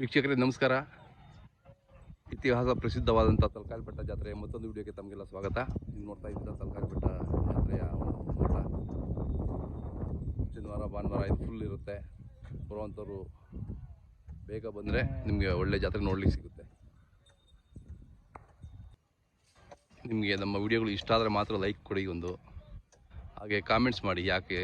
ವೀಕ್ಷಕರೇ ನಮಸ್ಕಾರ. ಇತಿಹಾಸ ಪ್ರಸಿದ್ಧವಾದಂಥ ತಲಕಾಲ್ ಬೆಟ್ಟ ಜಾತ್ರೆಯ ಮತ್ತೊಂದು ವಿಡಿಯೋಗೆ ತಮಗೆಲ್ಲ ಸ್ವಾಗತ. ನೀವು ನೋಡ್ತಾ ಇದ್ದೀರಾ ತಲಕಾಲ್ ಬೆಟ್ಟ ಜಾತ್ರೆಯ ನೋಟ. ಶನಿವಾರ ಭಾನುವಾರ ಇದು ಫುಲ್ ಇರುತ್ತೆ. ಬರುವಂಥವ್ರು ಬೇಗ ಬಂದರೆ ನಿಮಗೆ ಒಳ್ಳೆ ಜಾತ್ರೆ ನೋಡ್ಲಿಕ್ಕೆ ಸಿಗುತ್ತೆ. ನಿಮಗೆ ನಮ್ಮ ವಿಡಿಯೋಗಳು ಇಷ್ಟ ಆದರೆ ಮಾತ್ರ ಲೈಕ್ ಕೊಡಿ ಒಂದು, ಹಾಗೆ ಕಾಮೆಂಟ್ಸ್ ಮಾಡಿ ಯಾಕೆ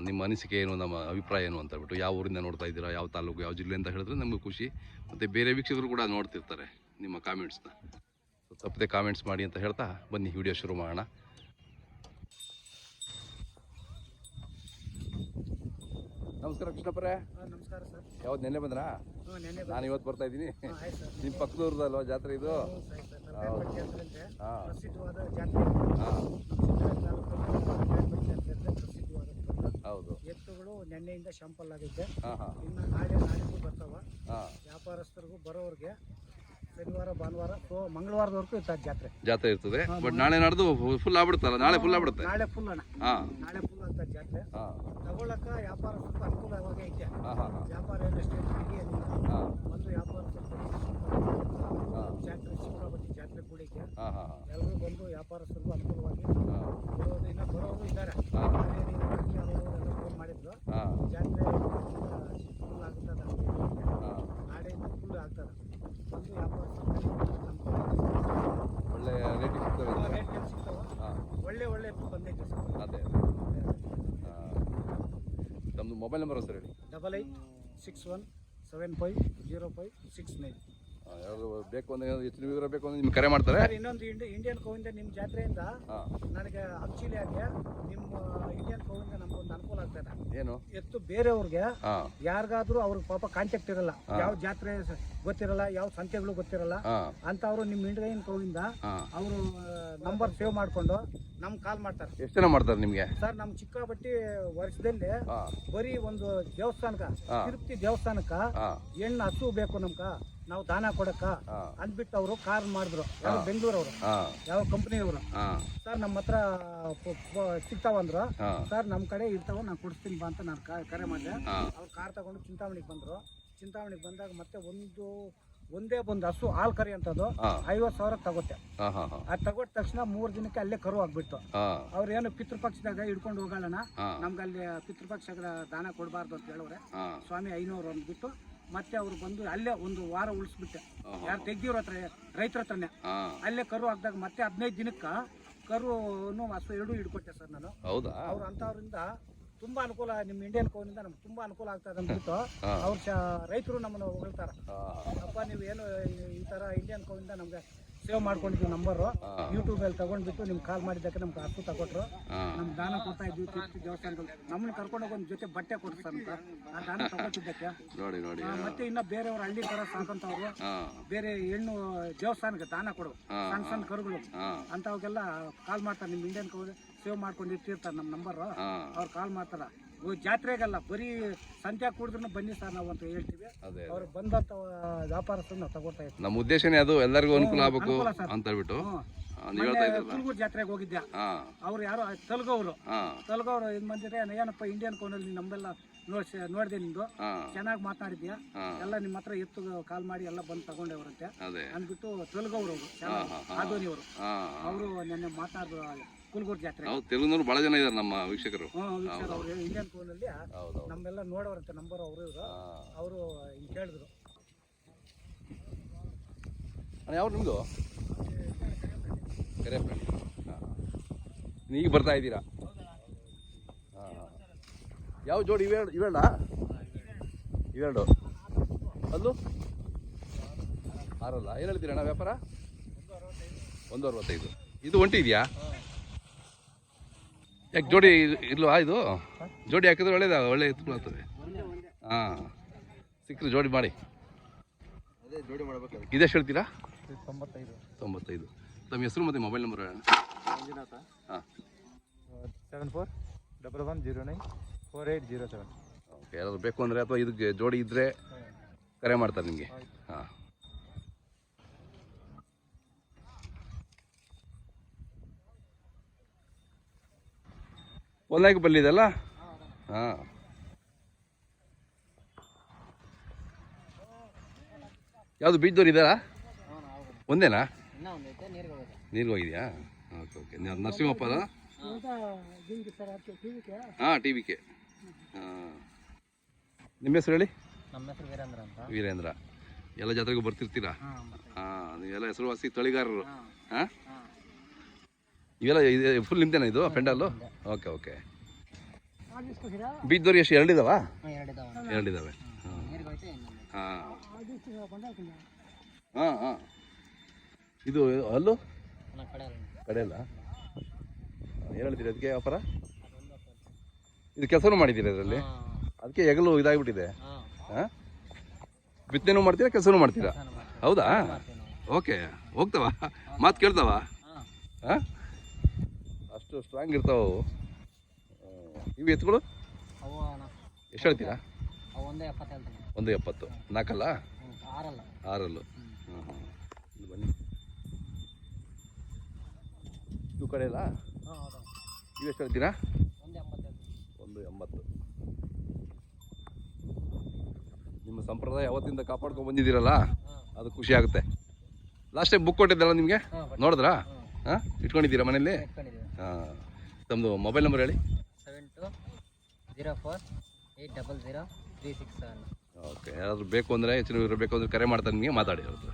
ನಿಮ್ಮ ಅನಿಸಿಕೆ ಏನು, ನಮ್ಮ ಅಭಿಪ್ರಾಯ ಏನು ಅಂತ ಹೇಳ್ಬಿಟ್ಟು. ಯಾವ ಊರಿಂದ ನೋಡ್ತಾ ಇದ್ದೀರಾ, ಯಾವ ತಾಲೂಕು, ಯಾವ ಜಿಲ್ಲೆ ಅಂತ ಹೇಳಿದ್ರೆ ನಮಗೂ ಖುಷಿ. ಮತ್ತು ಬೇರೆ ವೀಕ್ಷಕರು ಕೂಡ ನೋಡ್ತಿರ್ತಾರೆ ನಿಮ್ಮ ಕಾಮೆಂಟ್ಸ್ನ. ತಪ್ಪದೆ ಕಾಮೆಂಟ್ಸ್ ಮಾಡಿ ಅಂತ ಹೇಳ್ತಾ ಬನ್ನಿ ವಿಡಿಯೋ ಶುರು ಮಾಡೋಣ. ನಮಸ್ಕಾರ ಕೃಷ್ಣಪ್ಪರೇ. ನಮಸ್ಕಾರ ಸರ್. ಯಾವತ್ತು ನೆನ್ನೆ ಬಂದ್ರಾ? ನಾನು ಇವತ್ತು ಬರ್ತಾ ಇದ್ದೀನಿ. ನಿಮ್ಮ ಪಕ್ಕದೂರದಲ್ವ ಜಾತ್ರೆ ಇದು? ಹಾಂ, ಪ್ರಸಿದ್ಧವಾದ ಜಾತ್ರೆ. ಹೌದು. ಎತ್ತುಗಳು ನೆನ್ನೆಯಿಂದ ಶಾಂಪಲ್ ಆಗೈತೆ. ಹಾಂ, ಇನ್ನು ನಾಡಿದ್ದು ಬರ್ತಾವ. ವ್ಯಾಪಾರಸ್ಥರಿಗೂ ಬರೋರಿಗೆ ಶನಿವಾರ ಭಾನುವಾರ ಮಂಗಳವಾರದವರೆಗೂ ಇರ್ತದೆ ಜಾತ್ರೆ ಇರ್ತದೆ. ಬಟ್ ನಾಳೆ ನಾಡ್ದು ಫುಲ್ ಆಗ್ಬಿಡುತ್ತಲ್ಲ? ನಾಳೆ ಫುಲ್ ಆಗ್ಬಿಡುತ್ತೆ. ನಾಳೆ ಫುಲ್ ಅಣ್ಣ. ನಾಳೆ ಫುಲ್ ಅಂತ ಜಾತ್ರೆ. ತಗೊಳಕ ವ್ಯಾಪಾರಸ್ಥರು ಅನುಕೂಲವಾಗ ಐತೆ. ವ್ಯಾಪಾರ ಒಂದು ವ್ಯಾಪಾರಸ್ಥರು ಜಾತ್ರೆ ಸಿಕ್ಕಾಪಟ್ಟಿ ಜಾತ್ರೆ ಕೂಡಿಕೆ ಎಲ್ಲರೂ ಬಂದು ವ್ಯಾಪಾರಸ್ಥರಿಗೂ ಅನುಕೂಲವಾಗಿ ಬರೋದು. ಇನ್ನು ಬರೋರು ಇದ್ದಾರೆ. ಫೋನ್ ಮಾಡಿದ್ರು ಜಾತ್ರೆ ಫುಲ್ ಆಗ್ತದೆ, ನಾಳೆಯಿಂದ ಫುಲ್ ಆಗ್ತದೆ. ಒಂದು ವ್ಯಾಪಾರಸ್ಥರು ಒಳ್ಳೆ ರೇಟಿಗೆ ಸಿಗ್ತವೆ. ರೇಟ್ ಸಿಗ್ತಾವ. ಒಳ್ಳೆ ಬಂದೈತೆ ಸರ್. ಅದೇ ತಮ್ಮದು ಮೊಬೈಲ್ ನಂಬರ್ ಸರ್ ಹೇಳಿ. 8861750569. ಯಾರು ಬೇಕು ಅಂದ್ರೆ ಹೆಚ್ಚಿನ ವಿವರ ಬೇಕು ಅಂದ್ರೆ ನಿಮ್ಗೆ ಕರೆ ಮಾಡ್ತಾರೆ. ಇನ್ನೊಂದು ಇಂಡಿಯನ್ ಕೋವಿಂದ ನಿಮ್ಮ ಜಾತ್ರೆಯಿಂದ ನನಗೆ ಆಕ್ಚುಲಿ ಆಗಿ ನಿಮ್ಮ ಇಂಡಿಯನ್ ಕೋವಿಂದ ನಮ್ಗೊಂದು ಅನುಕೂಲ ಆಗ್ತದೆ. ಏನು ಎತ್ತು ಬೇರೆಯವ್ರಿಗೆ ಯಾರಿಗಾದ್ರೂ ಅವ್ರಿಗೆ ಪಾಪ ಕಾಂಟ್ಯಾಕ್ಟ್ ಇರಲ್ಲ, ಯಾವ ಜಾತ್ರೆ ಗೊತ್ತಿರಲ್ಲ, ಯಾವ ಸಂತೆಗಳು ಗೊತ್ತಿರಲ್ಲ ಅಂತ ಅವರು ನಿಮ್ಮ ಇಂಡಿಯನ್ ಕೋವಿಂದ ಅವರು ನಂಬರ್ ಸೇವ್ ಮಾಡ್ಕೊಂಡು ನಮ್ಗೆ ಕಾಲ್ ಮಾಡ್ತಾರೆ. ಎಷ್ಟು ಜನ ಮಾಡ್ತಾರೆ ನಿಮ್ಗೆ? ಸರ್ ನಮ್ಮ ಚಿಕ್ಕಬಟ್ಟಿ ವರ್ಷದಲ್ಲಿ ಬರೀ ಒಂದು ದೇವಸ್ಥಾನಕ್ಕ, ತಿರುಪತಿ ದೇವಸ್ಥಾನಕ್ಕ ಹೆಣ್ಣು ಹಸು ಬೇಕು ನಮ್ಕ, ನಾವು ದಾನ ಕೊಡಕ್ಕ ಅಂದ್ಬಿಟ್ಟು ಅವರು ಕಾಲ್ ಮಾಡಿದ್ರು. ಯಾವ ಬೆಂಗಳೂರವರು, ಯಾವ ಕಂಪನಿಯವರು. ಸರ್ ನಮ್ಮ ಹತ್ರ ಸಿಗ್ತಾವಂದ್ರು. ಸರ್ ನಮ್ಮ ಕಡೆ ಇರ್ತಾವ, ನಾನು ಕೊಡಿಸ್ತೀನಿ ಬಾ ಅಂತ ನಾನು ಕರೆ ಮಾಡಿದೆ. ಅವ್ರು ಕಾರ್ ತಗೊಂಡು ಚಿಂತಾಮಣಿಗೆ ಬಂದ್ರು. ಚಿಂತಾಮಣಿಗೆ ಬಂದಾಗ ಮತ್ತೆ ಒಂದೇ ಒಂದು ಹಸು ಹಾಲು ಕರಿ ಅಂತದ್ದು 50,000 ತಗೋತೆ. ಅದು ತಗೊಟ್ಟ ತಕ್ಷಣ 3 ದಿನಕ್ಕೆ ಅಲ್ಲೇ ಕರು ಆಗ್ಬಿಟ್ಟು. ಅವ್ರೇನು ಪಿತೃಪಕ್ಷದಾಗ ಹಿಡ್ಕೊಂಡು ಹೋಗೋಣ, ನಮ್ಗೆ ಅಲ್ಲಿ ಪಿತೃಪಕ್ಷದ ದಾನ ಕೊಡಬಾರ್ದು ಅಂತ ಹೇಳವ್ರೆ. ಸ್ವಾಮಿ 500 ಅಂದ್ಬಿಟ್ಟು ಮತ್ತೆ ಅವ್ರು ಬಂದು ಅಲ್ಲೇ ಒಂದು ವಾರ ಉಳಿಸ್ಬಿಟ್ಟೆ. ಯಾರು ತೆಗ್ದಿವ್ರ ಹತ್ರ, ರೈತರ ಹತ್ರನೇ ಅಲ್ಲೇ ಕರು ಹಾಕಿದಾಗ ಮತ್ತೆ 15 ದಿನಕ್ಕೆ ಕರುನು ಹಸು 2 ಹಿಡ್ಕೊಟ್ಟೆ ಸರ್ ನಾನು. ಅವ್ರು ಅಂತವ್ರಿಂದ ತುಂಬಾ ಅನುಕೂಲ, ನಿಮ್ಮ ಇಂಡಿಯನ್ ಕೋವಿಂದ ನಮ್ಗೆ ತುಂಬಾ ಅನುಕೂಲ ಆಗ್ತದೆ ಅಂದ್ಬಿಟ್ಟು ಅವ್ರ ರೈತರು ನಮ್ಮನ್ನು ಹೊಗಳ್ತಾರ. ಅಪ್ಪ ನೀವು ಏನು ಈ ತರ ಇಂಡಿಯನ್ ಕೋವಿಂದ ನಮ್ಗೆ ಸೇವ್ ಮಾಡ್ಕೊಂಡಿದ್ವಿ ನಂಬರು, ಯೂಟ್ಯೂಬಲ್ಲಿ ತಗೊಂಡ್ಬಿಟ್ಟು ನಿಮ್ಗೆ ಕಾಲ್ ಮಾಡಿದ್ದಕ್ಕೆ ನಮ್ಗೆ ಹಸು ತಗೊಟ್ರು. ನಮ್ಗೆ ದಾನ ಕೊಡ್ತಾ ಇದ್ವಿ ತಿರುಪತಿ ದೇವಸ್ಥಾನಗಳು. ನಮ್ಮನ್ನ ಕರ್ಕೊಂಡೋಗಿ ಒಂದು ಜೊತೆ ಬಟ್ಟೆ ಕೊಡ್ತಾರೆ ಅಂತ ಆ ದಾನ ತಗೊಟ್ಟಿದ್ದಕ್ಕೆ. ಮತ್ತೆ ಇನ್ನ ಬೇರೆಯವ್ರು ಹಳ್ಳಿ ತರ ಸಾಕಂತವ್ರು ಬೇರೆ ಹೆಣ್ಣು ದೇವಸ್ಥಾನಕ್ಕೆ ದಾನ ಕೊಡು ಸಣ್ಣ ಸಣ್ಣ ಕರುಗಳು ಅಂತವಕ್ಕೆಲ್ಲ ಕಾಲ್ ಮಾಡ್ತಾರೆ. ನಿಮ್ಮ ಇಂಡಿಯನ್ ಕೋವಿಂದ ಸೇವ್ ಮಾಡ್ಕೊಂಡು ಇಟ್ಟಿರ್ತಾರೆ ನಮ್ಮ ನಂಬರು. ಅವ್ರು ಕಾಲ್ ಮಾಡ್ತಾರ. ಜಾತ್ರೆಗಲ್ಲ, ಬರೀ ಸಂತೆ ಕೂಡಿದ್ರು ಬನ್ನಿ ಸರ್ ನಾವು ಅಂತ ಹೇಳ್ತೀವಿ. ಅವ್ರು ಬಂದಂತ ವ್ಯಾಪಾರಸ್ಥರು ನಾವು ತಗೋತಾ ಇರ್ತೀವಿ. ನಮ್ಮ ಉದ್ದೇಶನೇ ಅದು, ಎಲ್ಲರಿಗೂ ಅನುಕೂಲ ಆಗಬೇಕು ಅಂತ ಹೇಳ್ಬಿಟ್ಟು. ತುಲ್ಗೂರು ಜಾತ್ರೆಗೆ ಹೋಗಿದ್ದೆ. ಅವ್ರು ಯಾರೋ ತಲಗವ್ರು ಇದು ಬಂದಿದ್ರೆ ಏನಪ್ಪ ಇಂಡಿಯನ್ ಕೋನಲ್ಲಿ ನಮ್ಮೆಲ್ಲ ನೋಡಿದೆ, ನಿಮ್ದು ಚೆನ್ನಾಗಿ ಮಾತನಾಡಿದ್ಯಾ, ಎಲ್ಲ ನಿಮ್ಮ ಹತ್ರ ಎತ್ತು ಕಾಲ್ ಮಾಡಿ ಎಲ್ಲ ಬಂದು ತಗೊಂಡವ್ರಂತೆ ಅಂದ್ಬಿಟ್ಟು ತಲಗವ್ರು ಆದೋನಿಯವರು ಅವರು ನೆನ್ನೆ ಮಾತಾಡಿದ್ರು ಕುಲ್ಗೂರು ಜಾತ್ರೆ. ತೆಲುಗಿನವರು ಬಹಳ ಜನ ಇದ್ದಾರೆ ನಮ್ಮ ವೀಕ್ಷಕರು. ಇಂಡಿಯನ್ ಕೋನಲ್ಲಿ ನಮ್ಮೆಲ್ಲ ನೋಡೋರಂತೆ ನಂಬರ್ ಅವರು ಹಿಂಗೆ ಕೇಳಿದ್ರು. ಯಾವ ನಿಮ್ದು ಈಗ ಬರ್ತಾ ಇದ್ದೀರಾ? ಯಾವ ಜೋಡಿ ಇವೆರಡ ಇವೆರಡು ಅಲ್ಲೂ 6 ಏನು ಹೇಳ್ತೀರಣ್ಣ ವ್ಯಾಪಾರ? 165. ಇದು ಒಂಟಿ ಇದೆಯಾ? ಯಾಕೆ ಜೋಡಿ ಇಲ್ವಾ? ಇದು ಜೋಡಿ ಹಾಕಿದ್ರೆ ಒಳ್ಳೆ ಎತ್ಕೊಂಡು ಆಗ್ತದೆ. ಸಿಕ್ಕರೆ ಜೋಡಿ ಮಾಡಿ. ಇದೆಷ್ಟು ಹೇಳ್ತೀರಾ? 95. ತಮ್ಮ ಹೆಸರು ಮತ್ತು ಮೊಬೈಲ್ ನಂಬರ್ ಹೇಳೋಣ. 7411094807. ಓಕೆ, ಯಾರಾದ್ರು ಬೇಕು ಅಂದರೆ ಅಥವಾ ಇದಕ್ಕೆ ಜೋಡಿ ಇದ್ದರೆ ಕರೆ ಮಾಡ್ತಾರೆ ನಿಮಗೆ. ಒಂದಾಗಿ ಬಲ್ಲಿದಲ್ಲ. ಹಾಂ, ಯಾವುದು ಬೀಜದವ್ರು ಇದ್ದಾರಾ? ಒಂದೇನಾ? ಇನ್ನೂ ಒಂದೈತೆ ನೀರಿಗೆ ಹೋಗುತ್ತೆ. ನೀರಿಗೆ ಹೋಗಿದೆಯಾ? Okay okay. ನರಸಿಂಹಪ್ಪ ಅಲ್ಲ? ಹಾಂ, ಟಿ ವಿ ಕೆ. ಹಾಂ, ನಿಮ್ಮ ಹೆಸರು ಹೇಳಿ? ನಮ್ಮ ಹೆಸರು ವೀರೇಂದ್ರ ಅಂತ. ವೀರೇಂದ್ರ. ಎಲ್ಲ ಜಾತ್ರೆಗೂ ಬರ್ತಿರ್ತೀರಾ? ಹಾಂ, ನೀವೆಲ್ಲ ಹೆಸರುವಾಸಿ ತಳಿಗಾರರು. ಹಾಂ, ಇವೆಲ್ಲ ಇದು ಫುಲ್ ನಿಮ್ದೇನಾ ಇದು ಪೆಂಡಲ್ಲು? Okay okay. ಬೀಜದವ್ರು ಎಷ್ಟು ಎರಡಿದಾವ? ಎರಡಿದಾವೆ. ಹಾಂ ಹಾಂ ಹಾಂ. ಇದು ಅಲ್ಲು ಕಡೆಯಲ್ಲ? ಏನು ಹೇಳ್ತೀರಿ ಅದಕ್ಕೆ ವ್ಯಾಪಾರ? ಇದು ಕೆಲಸನೂ ಮಾಡಿದ್ದೀರಿ ಅದರಲ್ಲಿ? ಅದಕ್ಕೆ ಹೆಗಲು ಇದಾಗಿಬಿಟ್ಟಿದೆ. ಹಾಂ, ಬಿತ್ತನೆನೂ ಮಾಡ್ತೀರಾ ಕೆಲಸನೂ ಮಾಡ್ತೀರಾ? ಹೌದಾ? ಓಕೆ. ಹೋಗ್ತಾವ? ಮಾತು ಕೇಳ್ತಾವ? ಹಾಂ, ಅಷ್ಟು ಸ್ಟ್ರಾಂಗ್ ಇರ್ತಾವೆ ಅವು. ಇವು ಎತ್ತುಗಳು ಎಷ್ಟು ಹೇಳ್ತೀರಾ? 170. 4 6 ಬನ್ನಿ. ಇವು ಕಡೆ ಇಲ್ಲ? ಇವು ಎಷ್ಟು ಹೇಳ್ತೀರಾ? 180. ನಿಮ್ಮ ಸಂಪ್ರದಾಯ ಯಾವತ್ತಿಂದ ಕಾಪಾಡ್ಕೊಂಡು ಬಂದಿದ್ದೀರಲ್ಲ, ಅದು ಖುಷಿ ಆಗುತ್ತೆ. ಲಾಸ್ಟ್ ಟೈಮ್ ಬುಕ್ ಕೊಟ್ಟಿದ್ದಲ್ಲ ನಿಮಗೆ, ನೋಡಿದ್ರಾ? ಹಾಂ, ಇಟ್ಕೊಂಡಿದ್ದೀರಾ ಮನೇಲಿ? ಹಾಂ. ತಮ್ಮದು ಮೊಬೈಲ್ ನಂಬರ್ ಹೇಳಿ. 7204800367. ಓಕೆ. ಯಾರಾದರೂ ಬೇಕು ಅಂದರೆ, ಹೆಚ್ಚಿನ ಬೇಕು ಅಂದರೆ ಕರೆ ಮಾಡ್ತಾರೆ, ನಿಮಗೆ ಮಾತಾಡಿ ಅವ್ರ ಹತ್ರ.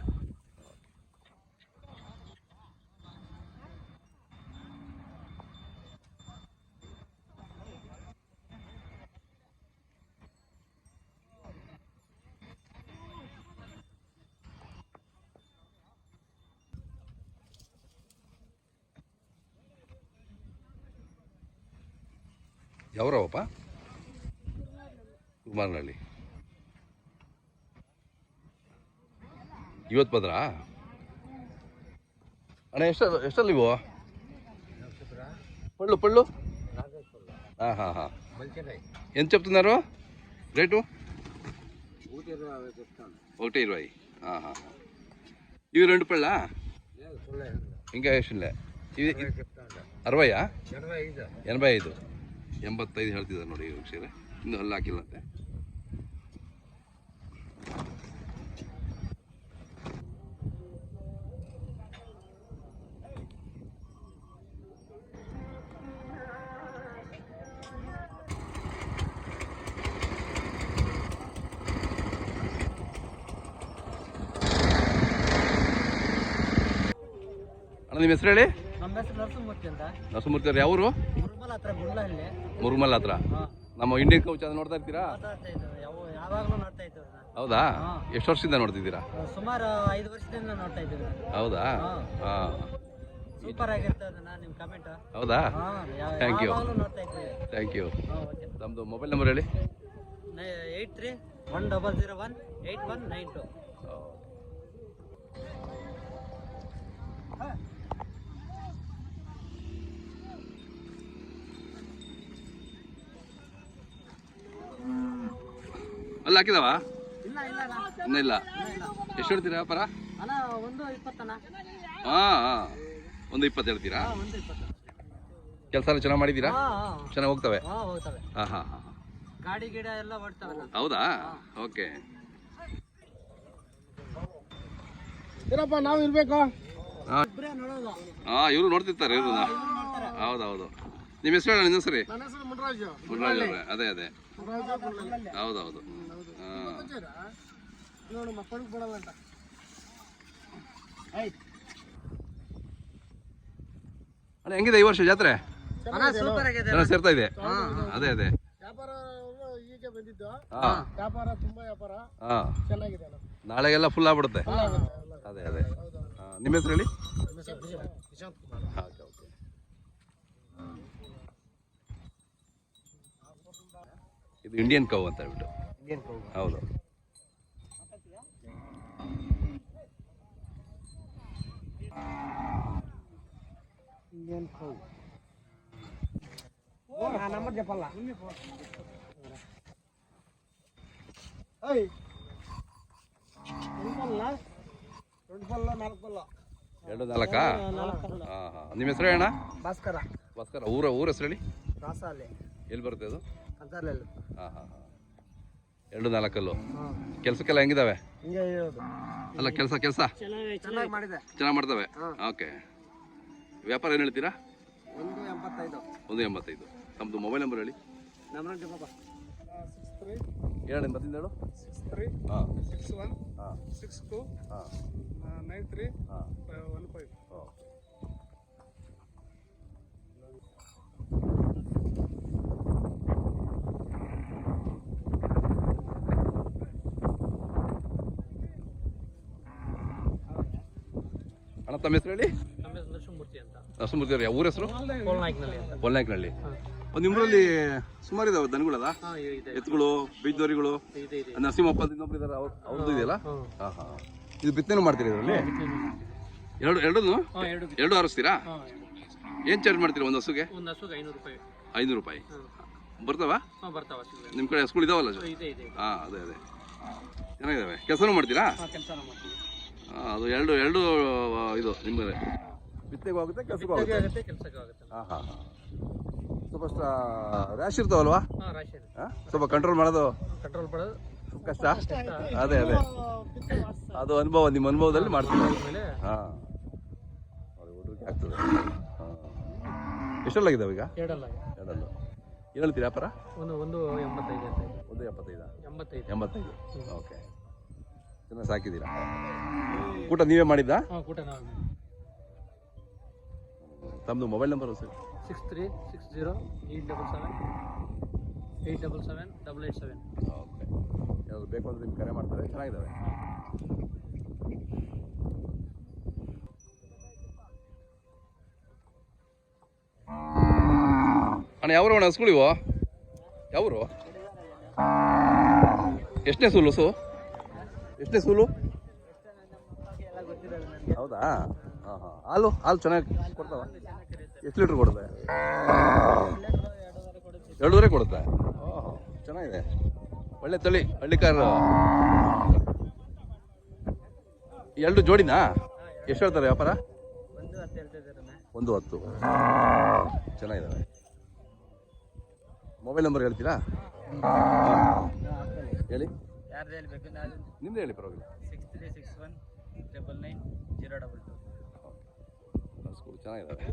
ಯಾವ್ರವಪ್ಪ? ಕುಮಾರನಹಳ್ಳಿ. ಇವತ್ತು ಬಂದ್ರಾ ಅಣ್ಣ? ಎಷ್ಟಲ್ಲಿ ಇವು పళ్ళు? ಹಾಂ ಹಾಂ ಹಾಂ. ఎంత చెప్తున్నారు రేటు? 120. ಹಾಂ ಹಾಂ. ఇవి 2 పళ్ళా? ఇంకా ಎಷ್ಟಿಲ್ಲ? ఇది 60? 85. 85 ಹೇಳ್ತಿದ್ದಾರೆ ನೋಡಿ ವೀಕ್ಷಕರೇ. ಇನ್ನೂ ಹಲ್ಲು ಹಾಕಿಲ್ಲಂತೆ. ಅಣ್ಣ ನಿಮ್ಮ ಹೆಸರು ಹೇಳಿ? ನಮ್ಮ ಹೆಸರು ನರಸಿಂಹಮೂರ್ತಿ ಅಂತ. ನರಸಿಂಹಮೂರ್ತಿ ಅವ್ರು ಯಾವರು? ಮುರುಮಲ್ ಹತ್ರ ಗುಂಡ್ಲಹಳ್ಳಿ. ಮುರುಮಲ್ ಹತ್ರ. ನಮ್ಮ ಇಂಡಿಯನ್ ಕೌ ಚಾನಲ್ ನೋಡ್ತಾ ಇರ್ತೀರಾ? ಯಾವಾಗಲೂ ನೋಡ್ತಾ ಇದ್ದೀವಿ. ಹೌದಾ? ಎಷ್ಟು ವರ್ಷದಿಂದ ನೋಡ್ತಿದ್ದೀರಾ? ಸುಮಾರು 5 ವರ್ಷದಿಂದ ನೋಡ್ತಾ ಇದ್ದೀವಿ. ಹೌದಾ? ಹಾಂ, ಸೂಪರ್ ಆಗಿರ್ತದೆ ನಿಮ್ಮ ಕಮೆಂಟ್. ಹೌದಾ? Thank you. ನೋಡ್ತಾ ಇದ್ದೀವಿ. Thank you. ನಮ್ಮದು ಮೊಬೈಲ್ ನಂಬರ್ ಹೇಳಿ? 8310018192. ಅಲ್ಲಿ ಹಾಕಿದಾವ? ಇನ್ನೂ ಇಲ್ಲ. ಎಷ್ಟು ಹೇಳ್ತೀರಾ ವ್ಯಾಪಾರ? ಒಂದು 20. ಹಾಂ ಹಾಂ, 120 ಹೇಳ್ತೀರಾ? ಕೆಲಸ ಎಲ್ಲ ಚೆನ್ನಾಗಿ ಮಾಡಿದ್ದೀರಾ? ಚೆನ್ನಾಗಿ ಹೋಗ್ತವೆ? ಹಾಂ ಹಾಂ ಹಾಂ. ಗಾಡಿ ಗಿಡ ಎಲ್ಲ ಓಡ್ತಾವಲ್ಲ. ಹೌದಾ? ಓಕೆ. ಏನಪ್ಪ ನಾವು ಇರ್ಬೇಕು? ಹಾಂ, ಇವರು ನೋಡ್ತಿರ್ತಾರೆ ಇವರು. ಹೌದೌದು. ನಿಮ್ಮ ಹೆಸರು ಹೇಳ? ನಿಮ್ಮ ಸರಿ? ಮುನ್ರಾಜ್ ಅವರೇ. ಅದೇ ಹೌದೌದು. ಹಾಂ, ಅಣ್ಣ ಹೆಂಗಿದೆ ಈ ವರ್ಷ ಜಾತ್ರೆ? ಜನ ಸೇರ್ತಾ ಇದೆ? ಅದೇ ವ್ಯಾಪಾರ ತುಂಬಾ ವ್ಯಾಪಾರ ಚೆನ್ನಾಗಿದೆ. ನಾಳೆಗೆಲ್ಲ ಫುಲ್ ಆಗ್ಬಿಡುತ್ತೆ. ಅದೇ ನಿಮ್ಮ ಹೆಸರು ಹೇಳಿ? ಇದು ಇಂಡಿಯನ್ ಕೌ ಅಂತ ಹೇಳ್ಬಿಟ್ಟು. ಹೌದು. Indian cow. ನಂಬರ್ చెప్పాల? 2-4. ನಿಮ್ಮ ಹೆಸರು ಅಣ್ಣ? ಭಾಸ್ಕರ. ಊರ ಹೆಸರು ಹೇಳಿ? ರಾಸಾಲೆ. ಎಲ್ಲಿ ಬರುತ್ತೆ ಅದು? ಅಂತರ್ಲೆಲ್ಲ. ಹಾಂ. 2 4 ಕೆಲಸಕ್ಕೆಲ್ಲ ಹೆಂಗಿದಾವೆ? ಅಲ್ಲ ಕೆಲಸ ಚೆನ್ನಾಗಿ ಮಾಡಿದೆ. ಚೆನ್ನಾಗಿ ಮಾಡ್ತವೆ. ಓಕೆ. ವ್ಯಾಪಾರ ಏನು ಹೇಳ್ತೀರಾ? 185. ತಮ್ಮದು ಮೊಬೈಲ್ ನಂಬರ್ ಹೇಳಿ. ಹೇಳಿ ಮತ್ತಿಂದ ಹೇಳು. 63 61 62 93 15. ಅಣ್ಣ ತಮ್ಮ ಹೆಸರು ಹೇಳಿ. ನರಸಿಂಹಮೂರ್ತಿ ಅಂತ. ನರಸಿಂಹಮೂರ್ತಿ ಅವ್ರ ಊರ ಹೆಸರು? ಕೋಲ್ನಾಯ್ಕನಲ್ಲಿ ಅಂತ. ಕೊಲ್ನಾಯ್ಕನಹಳ್ಳಿ. ನಿಮ್ಮೂರಲ್ಲಿ ಸುಮಾರು ಇದಾವೆ ದನಗಳಲ್ಲ? ಎತ್ತುಗಳು, ಬೀಜದೋರಿಗಳು, ನರಸಿಂಹಪ್ಪ ಇನ್ನೊಬ್ರು ಇದಾರೆ, ಅವ್ರದ್ದು ಇದೆಯಲ್ಲ? ಹಾಂ ಹಾಂ. ಇದು ಬಿತ್ತನೆ ಮಾಡ್ತೀರಿ ಇದರಲ್ಲಿ? ಎರಡು ಹರಿಸ್ತೀರಾ? ಏನು ಚಾರ್ಜ್ ಮಾಡ್ತೀರಾ ಒಂದು ಹಸುಗೆ? ಒಂದು ಹಸುಗೆ 500 ರೂಪಾಯಿ. 500 ರೂಪಾಯಿ ಬರ್ತಾವ? ಬರ್ತಾವ. ನಿಮ್ಮ ಕಡೆ ಹಸುಗಳು ಇದಾವಲ್ಲ? ಹಾಂ ಅದೇ ಚೆನ್ನಾಗಿದ್ದಾವೆ. ಕೆಲಸನೂ ಮಾಡ್ತೀರಾ? ಅದು ಎರಡು ಇದು ನಿಮ್ಮ ಬಿತ್ತನೆಗೂ ಆಗುತ್ತೆ, ಕೆಲಸಕ್ಕೂ ಆಗುತ್ತೆ. ಹಾಂ ಹಾಂ ಹಾಂ. ಸ್ವಲ್ಪ ರ್ಯಾಶ್ ಇರ್ತಾವಲ್ವಾ? ಸ್ವಲ್ಪ ಕಂಟ್ರೋಲ್ ಮಾಡೋದು ಕಷ್ಟ. ಅದೇ ಅದು ಅನುಭವ, ನಿಮ್ಮ ಅನುಭವದಲ್ಲಿ ಮಾಡ್ತೀವಿ. ಹಾಂ ಹುಡುಗರಿಗೆ ಆಗ್ತದೆ. ಹಾಂ ಎಷ್ಟೆಲ್ಲಾಗಿದ್ದಾವೆ ಈಗ? ಎರಡಲ್ಲ. ಏನು ಹೇಳ್ತೀರಿ ವ್ಯಾಪಾರ? ಒಂದು 85. 85. ಓಕೆ. ಚೆನ್ನಾಗಿ ಸಾಕಿದ್ದೀರಾ? ಊಟ ನೀವೇ ಮಾಡಿದ್ದಾ? ತಮ್ಮದು ಮೊಬೈಲ್ ನಂಬರ್ ಸರ್? 6360 877 877 ಓಕೆ. ಏನಾದ್ರು ಬೇಕು ಅಂದರೆ ನಿಮ್ಗೆ ಕರೆ ಮಾಡ್ತಾರೆ. ಚೆನ್ನಾಗಿದ್ದಾವೆ. ಅಣ್ಣ ಯಾವ ಅಣ್ಣ ಹಸ್ಗಳಿವು? ಯಾವರು? ಎಷ್ಟನೇ ಸೂಲು? ಎಷ್ಟನೇ ಸೂಲು? ಹೌದಾ? ಹಾಂ ಹಾಂ. ಹಾಲು ಚೆನ್ನಾಗಿ ಕೊಡ್ತಾವ? ಎಷ್ಟು ಲೀಟ್ರ್ ಕೊಡುತ್ತೆ? 2.5 ಕೊಡುತ್ತೆ. ಓಹ್ ಚೆನ್ನಾಗಿದೆ, ಒಳ್ಳೆ ತಳಿ ಹಳ್ಳಿಕಾರ್. 2 ಜೋಡಿನಾ? ಎಷ್ಟು ಹೇಳ್ತಾರೆ ವ್ಯಾಪಾರ? 110. ಚೆನ್ನಾಗಿದ್ದಾವೆ. ಮೊಬೈಲ್ ನಂಬರ್ ಹೇಳ್ತೀರಾ? ಹೇಳಿ. ನಿಮ್ದು ಹೇಳಿ ಪರವಾಗಿಲ್ಲ. 6361 999 022. ಚೆನ್ನಾಗಿದ್ದಾವೆ.